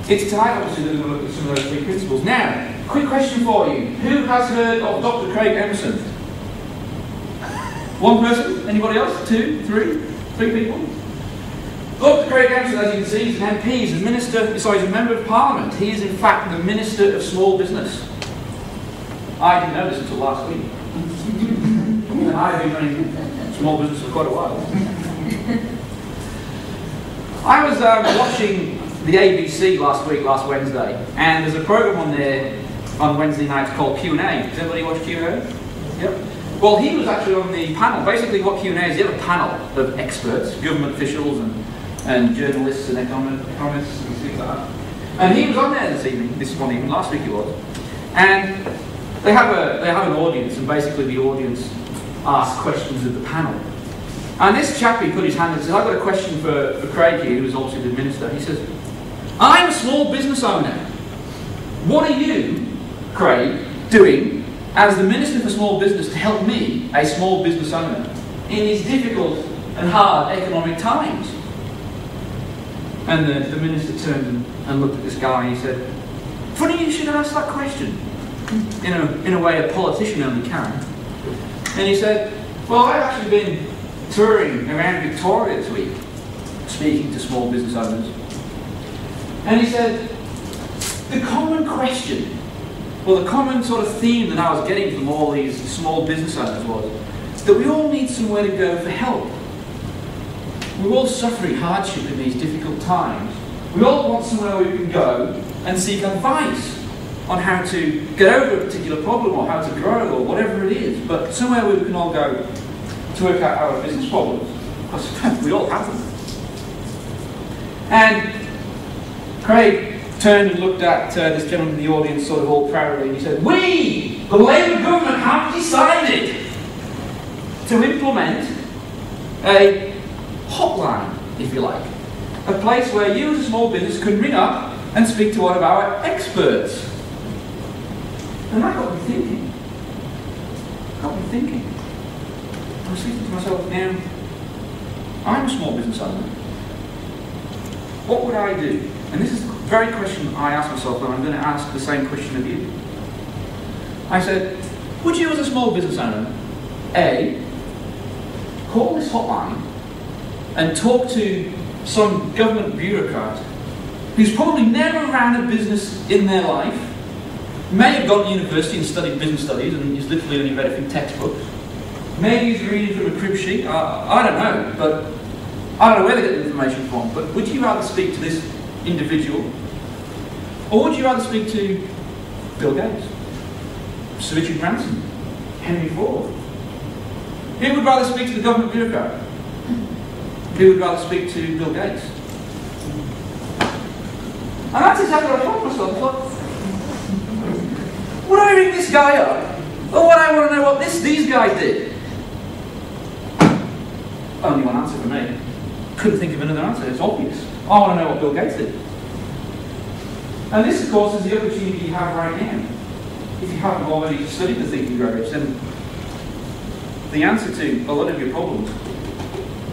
It's tonight, obviously, that we're going to look at some of those three principles. Now, quick question for you. Who has heard of Dr. Craig Emerson? One person? Anybody else? Two? Three? Three people? Dr. Craig Emerson, as you can see, is an MP, he's a minister, sorry, he's a member of Parliament. He is, in fact, the Minister of Small Business. I didn't know this until last week. And I've been running small business for quite a while. I was watching the ABC last Wednesday, and there's a program on there on Wednesday nights called Q&A. Does everybody watch Q&A? Yep. Well, he was actually on the panel. Basically what Q&A is, you have a panel of experts, government officials and journalists and economists and things like that. And he was on there this one evening, last week he was. And they have an audience, and basically the audience asks questions of the panel. And this chappie put his hand up and said, I've got a question for Craig here, who's obviously the minister. He says, I'm a small business owner. What are you, Craig, doing as the Minister for Small Business to help me, a small business owner, in these difficult and hard economic times? And the minister turned and looked at this guy and he said, funny you should ask that question. In a way a politician only can. And he said, well, I've actually been touring around Victoria this week, speaking to small business owners. And he said, the common question, well, the common sort of theme that I was getting from all these small business owners was that we all need somewhere to go for help. We're all suffering hardship in these difficult times. We all want somewhere we can go and seek advice on how to get over a particular problem or how to grow or whatever it is, but somewhere where we can all go to work out our business problems, because we all have them. And Craig turned and looked at this gentleman in the audience sort of all proudly and he said, we, the Labour government, have decided to implement a hotline, if you like, a place where you as a small business can ring up and speak to one of our experts. And that got me thinking. I was thinking to myself, now, I'm a small business owner. What would I do? And this is the very question I asked myself, and I'm going to ask the same question of you. I said, would you as a small business owner, A, call this hotline and talk to some government bureaucrat who's probably never ran a business in their life, may have gone to university and studied business studies and he's literally only read a few textbooks. Maybe he's reading from a crib sheet. I don't know, but I don't know where they get the information from. But would you rather speak to this individual, or would you rather speak to Bill Gates, Sir Richard Branson, Henry Ford? Who would rather speak to the government bureaucrat? Who would rather speak to Bill Gates? And that's exactly what I thought to myself. I thought, would I ring this guy up? Or would I want to know what these guys did? Only one answer for me. Couldn't think of another answer. It's obvious. I want to know what Bill Gates did. And this, of course, is the opportunity you have right now. If you haven't already studied the Think and Grow Rich, then the answer to a lot of your problems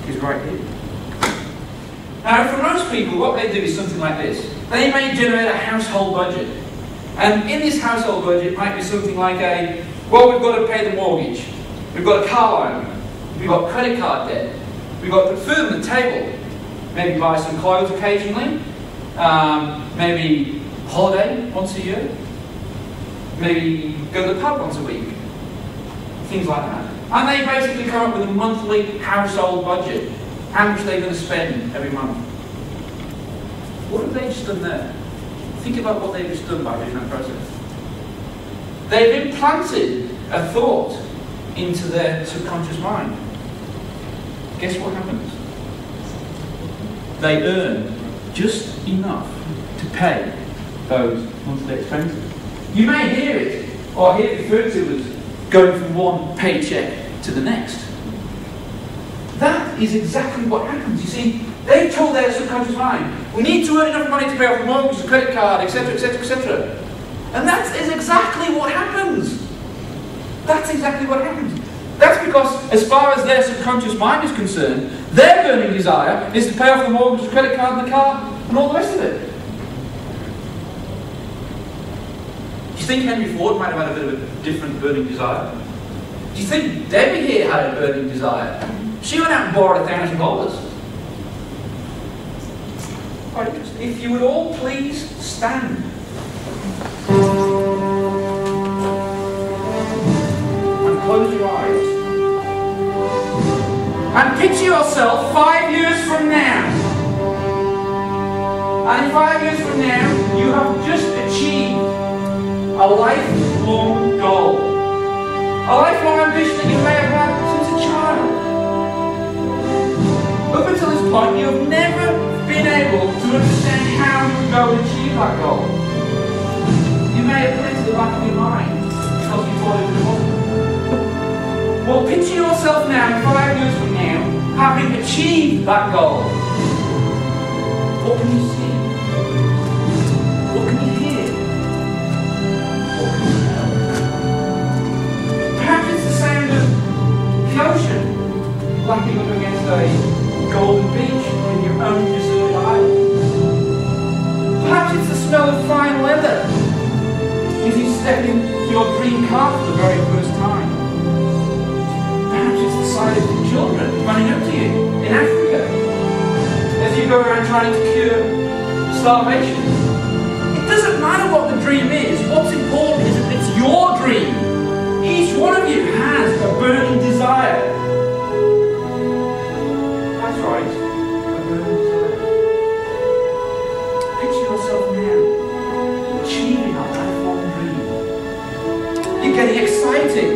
is right here. Now, for most people, what they do is something like this. They may generate a household budget. And in this household budget might be something like well, we've got to pay the mortgage, we've got a car loan, we've got credit card debt, we've got the food on the table, maybe buy some clothes occasionally, maybe holiday once a year, maybe go to the pub once a week, things like that. And they basically come up with a monthly household budget, how much they're going to spend every month. What have they just done there? Think about what they've just done by doing that process. They've implanted a thought into their subconscious mind. Guess what happens? They earn just enough to pay those monthly expenses. You may hear it, or hear it referred to as going from one paycheck to the next. That is exactly what happens. You see, they told their subconscious mind, we need to earn enough money to pay off the mortgage, the credit card, etc., etc., etc. And that is exactly what happens. That's exactly what happens. That's because, as far as their subconscious mind is concerned, their burning desire is to pay off the mortgage, the credit card, and the car, and all the rest of it. you think Henry Ford might have had a bit of a different burning desire? Do you think Debbie here had a burning desire? She went out and borrowed $1,000. Quite interesting. If you would all please stand. And close your eyes. And picture yourself 5 years from now. And in 5 years from now, you have just achieved a lifelong goal. A lifelong ambition that you may have had since a child. Up until this point, you have never been able to understand how you go and achieve that goal. You may have put it to the back of your mind because you thought it was possible. Well, picture yourself now, 5 years from now, having achieved that goal. What can you see? What can you hear? What can you smell? Perhaps it's the sound of the ocean lapping up against a golden beach in your own deserted island. Perhaps it's the smell of fine leather as you step into your dream car for the very first time. Perhaps it's the sight of your children running up to you in Africa as you go around trying to cure starvation. It doesn't matter what the dream is. What's important is that it's your dream. Each one of you has a burning desire. That's right, a burning desire. Picture yourself now, achieving that lifelong dream. You're getting excited.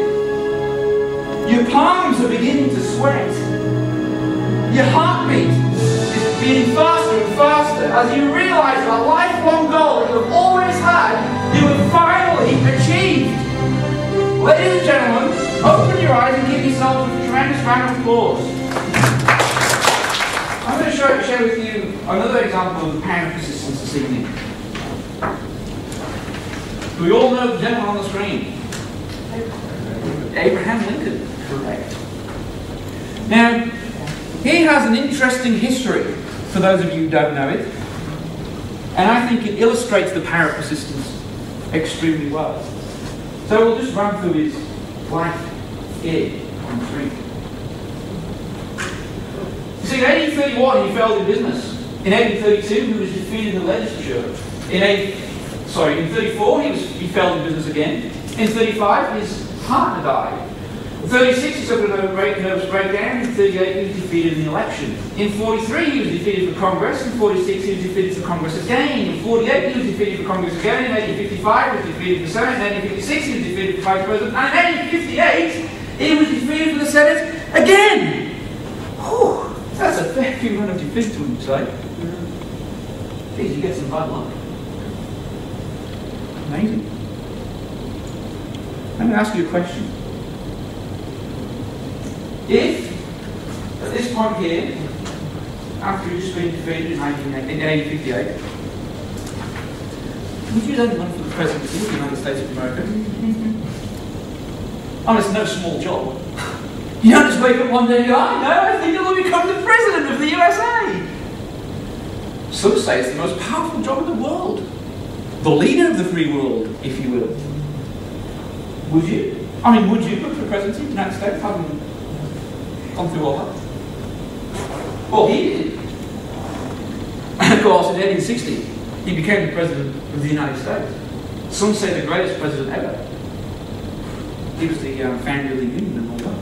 Your palms are beginning to sweat. Your heartbeat is beating faster and faster as you realise that a lifelong goal that you have always had, you have finally achieved. Ladies and gentlemen, open your eyes and give yourselves a tremendous round of applause. I'm going to share with you another example of the power of persistence this evening. We all know the gentleman on the screen. Abraham Lincoln. Correct. Now, he has an interesting history, for those of you who don't know it, and I think it illustrates the power of persistence extremely well. So we'll just run through his life here on the screen. You see, in 1831 he failed in business. In 1832 he was defeated in the legislature. In 34 he failed in business again. In 35 his partner died. In 36 he suffered a nervous breakdown. In 38 he was defeated in the election. In 43 he was defeated for Congress. In 46 he was defeated for Congress again. In 48 he was defeated for Congress again. In 1855 he was defeated for Senate. In 1856 he was defeated for Vice President. And in 1858 he was defeated for the Senate again. Whew, that's a fair few run of defeats, wouldn't you say? Geez, you get some bad luck. Amazing. Let me ask you a question. If, at this point here, after you've just been defeated in 1858, would you then run for the presidency of the United States of America? Oh, it's no small job. You don't just wake up one day and go, I know, I think you'll become the president of the USA. Some say it's the most powerful job in the world. The leader of the free world, if you will. Would you? I mean, would you run for the presidency of the United States, having gone through all that? Well, he did. And of course, in 1860, he became the president of the United States. Some say the greatest president ever. He was the founder of the Union and all that.